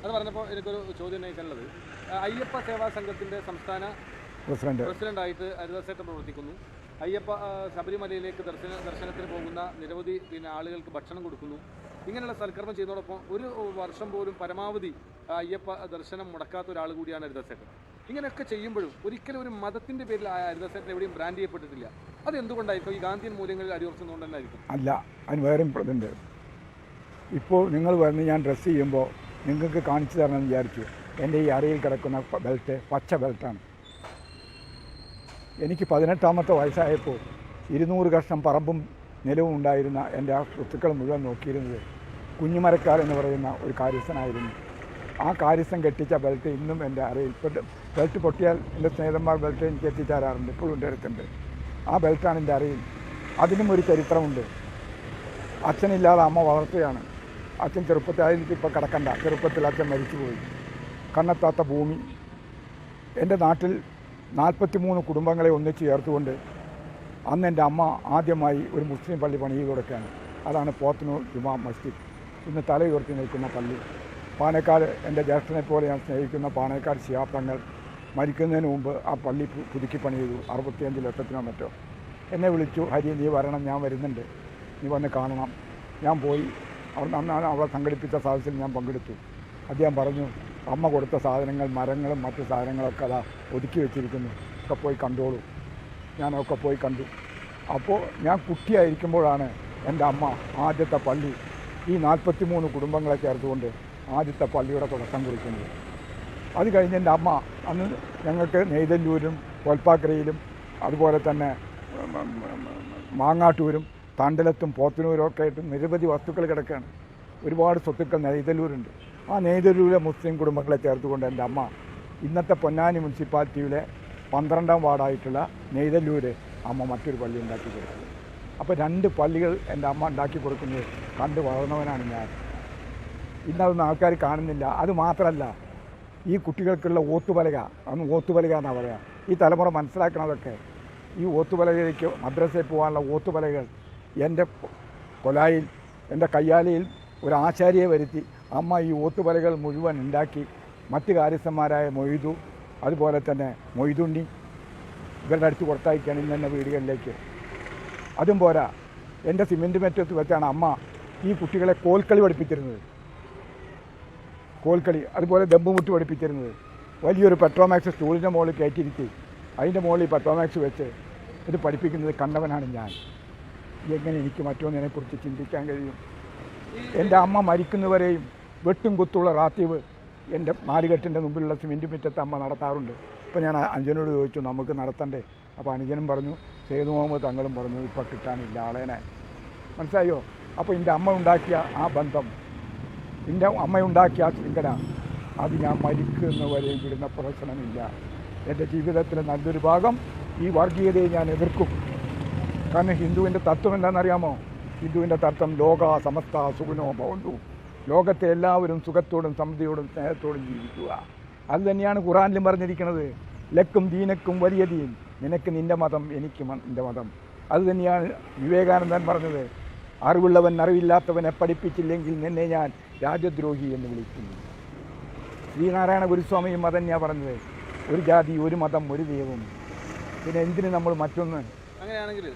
അത് പറഞ്ഞപ്പോൾ എനിക്കൊരു ചോദ്യം ഉന്നയിക്കാനുള്ളത്, അയ്യപ്പ സേവാ സംഘത്തിൻ്റെ സംസ്ഥാന പ്രസിഡന്റായിട്ട് ഹരിദാസേട്ടൻ പ്രവർത്തിക്കുന്നു. അയ്യപ്പ ശബരിമലയിലേക്ക് ദർശനത്തിന് പോകുന്ന നിരവധി ആളുകൾക്ക് ഭക്ഷണം കൊടുക്കുന്നു. ഇങ്ങനെയുള്ള സൽക്കർമ്മം ചെയ്യുന്നതോടൊപ്പം ഒരു വർഷം പോലും പരമാവധി അയ്യപ്പ ദർശനം മുടക്കാത്ത ഒരാൾ കൂടിയാണ് ഹരിദാസേട്ടൻ. ഇങ്ങനെയൊക്കെ ചെയ്യുമ്പോഴും ഒരിക്കലും ഒരു മതത്തിൻ്റെ പേരിൽ ഹരിദാസേട്ടൻ എവിടെയും ബ്രാൻഡ് ചെയ്യപ്പെട്ടിട്ടില്ല. അത് എന്തുകൊണ്ടായിരിക്കും? ഈ ഗാന്ധിയൻ മൂല്യങ്ങളിൽ അടിയുറച്ചുകൊണ്ട് തന്നെ ആയിരിക്കും? അല്ല, അതിന് വേറെയും ഇതുണ്ട്. ഇപ്പോൾ നിങ്ങൾ വന്ന് ഞാൻ ഡ്രസ്സ് ചെയ്യുമ്പോൾ നിങ്ങൾക്ക് കാണിച്ചു തരണമെന്ന് വിചാരിച്ചു. എൻ്റെ ഈ അരയിൽ കിടക്കുന്ന ബെൽറ്റ് പച്ച ബെൽറ്റാണ്. എനിക്ക് 18ാമത്തെ വയസ്സായപ്പോൾ 200 കഷ്ണം പറമ്പും നിലവും ഉണ്ടായിരുന്ന എൻ്റെ ആ സ്വത്തുക്കൾ മുഴുവൻ നോക്കിയിരുന്നത് കുഞ്ഞുമരക്കാർ എന്ന് പറയുന്ന ഒരു കാര്യസ്ഥനായിരുന്നു. ആ കാര്യസ്ഥൻ കെട്ടിച്ച ബെൽറ്റ് ഇന്നും എൻ്റെ അരയിൽ. ബെൽറ്റ് പൊട്ടിയാൽ എൻ്റെ സ്നേഹിതന്മാർ ബെൽറ്റ് എനിക്ക് എത്തിച്ചേരാറുണ്ട്, ഇപ്പോഴും എൻ്റെ അടുത്തുണ്ട്. ആ ബെൽറ്റാണ് എൻ്റെ അരയിൽ. അതിനും ഒരു ചരിത്രമുണ്ട്. അച്ഛനില്ലാതെ അമ്മ വളർത്തുകയാണ്. അച്ഛൻ ചെറുപ്പത്തിൽ, അതിലേക്ക് ഇപ്പോൾ കിടക്കണ്ട, ചെറുപ്പത്തിൽ അച്ഛൻ മരിച്ചുപോയി. കണ്ണെത്താത്ത ഭൂമി. എൻ്റെ നാട്ടിൽ 43 കുടുംബങ്ങളെ ഒന്നിച്ച് ചേർത്തുകൊണ്ട് അന്ന് എൻ്റെ അമ്മ ആദ്യമായി ഒരു മുസ്ലിം പള്ളി പണിയിൽ കൊടുക്കുകയാണ്. അതാണ് പോത്തനൂർ ജുമാ മസ്ജിദ്, ഇന്ന് തലയുയർത്തി നിൽക്കുന്ന പള്ളി. പാണക്കാട്, എൻ്റെ ജ്യേഷ്ഠനെ പോലെ ഞാൻ സ്നേഹിക്കുന്ന പാണക്കാട് ശിഹാബ് മരിക്കുന്നതിന് മുമ്പ് ആ പള്ളി പുതുക്കി പണി ചെയ്തു. 65 ലക്ഷത്തിനോ മറ്റോ. എന്നെ വിളിച്ചു, ഹരി നീ വരണം, ഞാൻ വരുന്നുണ്ട്, നീ വന്ന് കാണണം. ഞാൻ പോയി. അന്നാണ് അവളെ സംഘടിപ്പിച്ച സദസ്സിൽ ഞാൻ പങ്കെടുത്തു. അദ്ദേഹം പറഞ്ഞു, അമ്മ കൊടുത്ത സാധനങ്ങൾ, മരങ്ങളും മറ്റു സാധനങ്ങളൊക്കെ അതാ ഒതുക്കി വെച്ചിരിക്കുന്നു, ഒക്കെ പോയി കണ്ടോളൂ. ഞാനൊക്കെ പോയി കണ്ടു. അപ്പോൾ ഞാൻ കുട്ടിയായിരിക്കുമ്പോഴാണ് എൻ്റെ അമ്മ ആദ്യത്തെ പള്ളി, ഈ 43 കുടുംബങ്ങളെ ചേർത്തുകൊണ്ട് ആദ്യത്തെ പള്ളിയുടെ തുടക്കം കുറിക്കുന്നത്. അത് കഴിഞ്ഞ് എൻ്റെ അമ്മ അന്ന് ഞങ്ങൾക്ക് നെയ്തല്ലൂരും കോൽപ്പാക്കരയിലും അതുപോലെ തന്നെ മാങ്ങാട്ടൂരും തണ്ടലത്തും പോത്തനൂരും ഒക്കെ ആയിട്ട് നിരവധി വസ്തുക്കൾ കിടക്കുകയാണ്. ഒരുപാട് സ്വത്തുക്കൾ നെയ്തല്ലൂരുണ്ട്. ആ നെയ്തല്ലൂരിലെ മുസ്ലിം കുടുംബങ്ങളെ ചേർത്തുകൊണ്ട് എൻ്റെ അമ്മ ഇന്നത്തെ പൊന്നാനി മുനിസിപ്പാലിറ്റിയിലെ 12ാം വാർഡായിട്ടുള്ള നെയ്തല്ലൂർ അമ്മ മറ്റൊരു പള്ളി ഉണ്ടാക്കി കൊടുക്കുന്നത്. അപ്പോൾ 2 പള്ളികൾ എൻ്റെ അമ്മ ഉണ്ടാക്കി കൊടുക്കുന്നത് കണ്ട് വളർന്നവനാണ് ഞാൻ. ഇന്നതൊന്നും ആൾക്കാർ കാണുന്നില്ല. അത് മാത്രമല്ല, ഈ കുട്ടികൾക്കുള്ള ഓത്തുപലക, അന്ന് ഓത്തുപലക എന്നാണ് പറയുക. ഈ തലമുറ മനസ്സിലാക്കണതൊക്കെ, ഈ ഓത്തുപലകയിലേക്ക് മദ്രസയിൽ പോകാനുള്ള ഓത്തുപലകൾ എൻ്റെ കൊലായിൽ, എൻ്റെ കയ്യാലയിൽ ഒരു ആശാരിയെ വരുത്തി അമ്മ ഈ ഓത്തുപലകൾ മുഴുവൻ ഉണ്ടാക്കി മറ്റ് കാര്യസ്ഥന്മാരായ മൊയ്തു, അതുപോലെ തന്നെ മൊയ്തുണ്ണി, ഇവരുടെ അടുത്ത് കൊടുത്തയക്കുകയാണ് ഇന്നെന്നെ വീടുകളിലേക്ക്. അതും പോരാ, എൻ്റെ സിമെൻറ്റ് മെറ്റത്ത് വെച്ചാണ് അമ്മ ഈ കുട്ടികളെ കോൽക്കളി പഠിപ്പിച്ചിരുന്നത്. കോൽക്കളി, അതുപോലെ ദമ്പുമുട്ട് പഠിപ്പിച്ചിരുന്നത്. വലിയൊരു പെട്രോമാക്സ് സ്റ്റൂളിൻ്റെ മുകളിൽ കയറ്റിയിരുത്തി അതിൻ്റെ മുകളിൽ പെട്രോമാക്സ് വെച്ച് ഇത് പഠിപ്പിക്കുന്നത് കണ്ടവനാണ് ഞാൻ. എങ്ങനെ എനിക്ക് മറ്റൊന്നിനെക്കുറിച്ച് ചിന്തിക്കാൻ കഴിയും? എൻ്റെ അമ്മ മരിക്കുന്നവരെയും വെട്ടും കുത്തുള്ള റാത്തീവ് എൻ്റെ നാലുകെട്ടിൻ്റെ മുമ്പിലുള്ള സിമെൻറ്റ് മുറ്റത്ത് അമ്മ നടത്താറുണ്ട്. ഇപ്പോൾ ഞാൻ അനുജനോട് ചോദിച്ചു, നമുക്ക് നടത്തണ്ടേ? അപ്പോൾ അനുജനും പറഞ്ഞു, സേതു മുഹമ്മദ് തങ്ങളും പറഞ്ഞു, ഇപ്പോൾ കിട്ടാനില്ല ആളേനെ. മനസ്സിലായോ? അപ്പോൾ എൻ്റെ അമ്മ ഉണ്ടാക്കിയ ആ ബന്ധം, എൻ്റെ അമ്മയുണ്ടാക്കിയ ആ ശൃംഖല, അത് ഞാൻ മരിക്കുന്നവരെ വിടുന്ന പ്രശ്നമില്ല. എൻ്റെ ജീവിതത്തിലെ നല്ലൊരു ഭാഗം ഈ വർഗീയതയെ ഞാൻ എതിർക്കും. കാരണം ഹിന്ദുവിൻ്റെ തത്വം എന്താണെന്നറിയാമോ? ഹിന്ദുവിൻ്റെ തത്വം ലോക സമസ്ത സുഖനോ ഭവന്തു. ലോകത്തെ എല്ലാവരും സുഖത്തോടും സമൃദ്ധിയോടും സ്നേഹത്തോടും ജീവിക്കുക. അത് തന്നെയാണ് ഖുറാനിലും പറഞ്ഞിരിക്കുന്നത്. ലക്കും ദീനക്കും വലിയ ദീൻ, നിനക്ക് നിൻ്റെ മതം, എനിക്ക് എൻ്റെ മതം. അത് തന്നെയാണ് വിവേകാനന്ദൻ പറഞ്ഞത്. അറിവുള്ളവൻ അറിവില്ലാത്തവനെ പഠിപ്പിച്ചില്ലെങ്കിൽ നിന്നെ ഞാൻ രാജദ്രോഹി എന്ന് വിളിക്കുന്നു. ശ്രീനാരായണ ഗുരുസ്വാമിയും അതന്നെയാണ് പറഞ്ഞത്. ഒരു ജാതി, ഒരു മതം, ഒരു ദൈവം. പിന്നെ എന്തിന് നമ്മൾ മറ്റൊന്ന്? അങ്ങനെയാണെങ്കിൽ